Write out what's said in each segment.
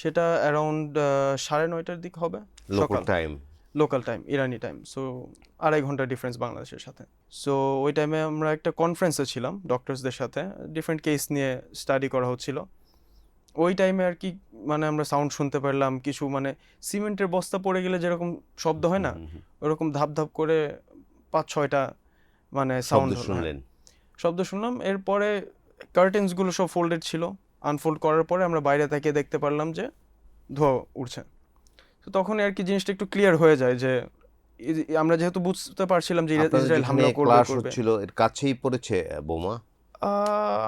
সেটা অ্যারাউন্ড 9:30টার দিক হবে লোকাল সকাল, টাইম। লোকাল টাইম, ইরানি টাইম। সো 2.5 ঘন্টা ডিফারেন্স বাংলাদেশের সাথে। সো ওই টাইমে আমরা একটা কনফারেন্সে ছিলাম ডক্টরসদের সাথে, ডিফারেন্ট কেস নিয়ে স্টাডি করা হচ্ছিল। ওই টাইমে আর কি মানে আমরা সাউন্ড শুনতে পারলাম কিছু, মানে সিমেন্টের বস্তা পড়ে গেলে যেরকম শব্দ হয় না, ওরকম ধাপ ধাপ করে 5-6টা মানে শব্দ সাউন্ড হলো। হ্যাঁ, শুনলেন? শব্দ শুনলাম। এরপরে কার্টেন্সগুলো সব ফোল্ডেড ছিল। আনফোল্ড করার পরে আমরা বাইরে তাকিয়ে দেখতে পারলাম যে ধোঁয়া উঠছে। তো তখন আর কি জিনিসটা একটু ক্লিয়ার হয়ে যায় যে আমরা যেহেতু বুঝতে পারছিলাম যে আপনাদের ইসরায়েল যেখানে হামলা করবে ক্লাস করবে। হচ্ছিল এর কাছেই পড়েছে বোমা?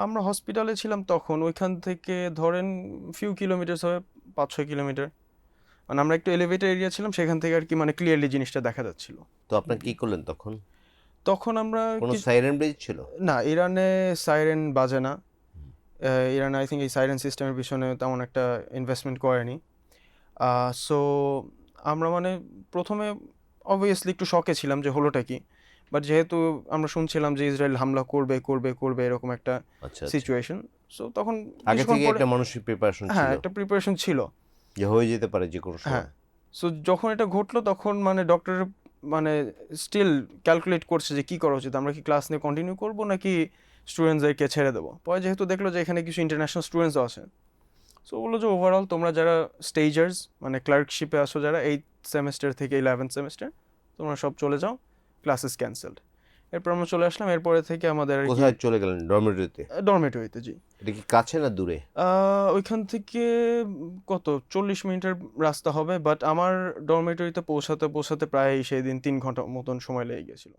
আমরা হসপিটালে ছিলাম তখন, ওইখান থেকে ধরেন ফিউ কিলোমিটার্স হবে, 5-6 কিলোমিটার। মানে আমরা একটু এলিভেটেড এরিয়া ছিলাম, সেখান থেকে আর কি মানে ক্লিয়ারলি জিনিসটা দেখা যাচ্ছিল। তো আপনারা কি করলেন তখন? তখন আমরা কোনো সাইরেন বেজেছিল? না, ইরানে সাইরেন বাজে না। ইরান আই থিঙ্ক এই সাইরেন সিস্টেমের পিছনে তেমন একটা ইনভেস্টমেন্ট করেনি। সো আমরা মানে প্রথমে অবভিয়াসলি একটু শকে ছিলাম যে হলোটা কি, বাট যেহেতু আমরা শুনছিলাম যে ইসরায়েল হামলা করবে করবে করবে এরকম একটা আচ্ছা আচ্ছা। সিচুয়েশন, সো তখন আগে কিছুক্ষণ থেকে পরে, একটা মানসিক প্রিপারেশন হ্যাঁ ছিল একটা প্রিপারেশন ছিল। যে হয়ে যেতে পারে যে কোনো হ্যাঁ, সময়। সো যখন এটা ঘটলো তখন মানে ডক্টর মানে স্টিল ক্যালকুলেট করছে যে কি করা উচিত, আমরা কি ক্লাস নিয়ে কন্টিনিউ করবো নাকি স্টুডেন্টসদেরকে ছেড়ে দেবো। পরে যেহেতু দেখলো যে এখানে কিছু ইন্টারন্যাশনাল স্টুডেন্টসও আছে, সো বললো যে ওভারঅল তোমরা যারা স্টেজার্স মানে ক্লার্কশিপে আসো যারা 8th সেমেস্টার থেকে 11th সেমেস্টার, তোমরা সব চলে যাও, ক্লাসেস ক্যান্সেলড। এরপর আমরা চলে আসলাম, এরপরে থেকে আমাদের আর কি কোথায় চলে গেলেন? ডরমেটরিতে? ডরমেটরিতে। জি। এটা কি কাছে না দূরে? ওইখান থেকে কত 40 মিনিটের রাস্তা হবে, বাট আমার ডরমেটরিতে পৌঁছাতে পৌঁছাতে প্রায় সেই দিন 3 ঘন্টা মতন সময় লেগে গেছিলো।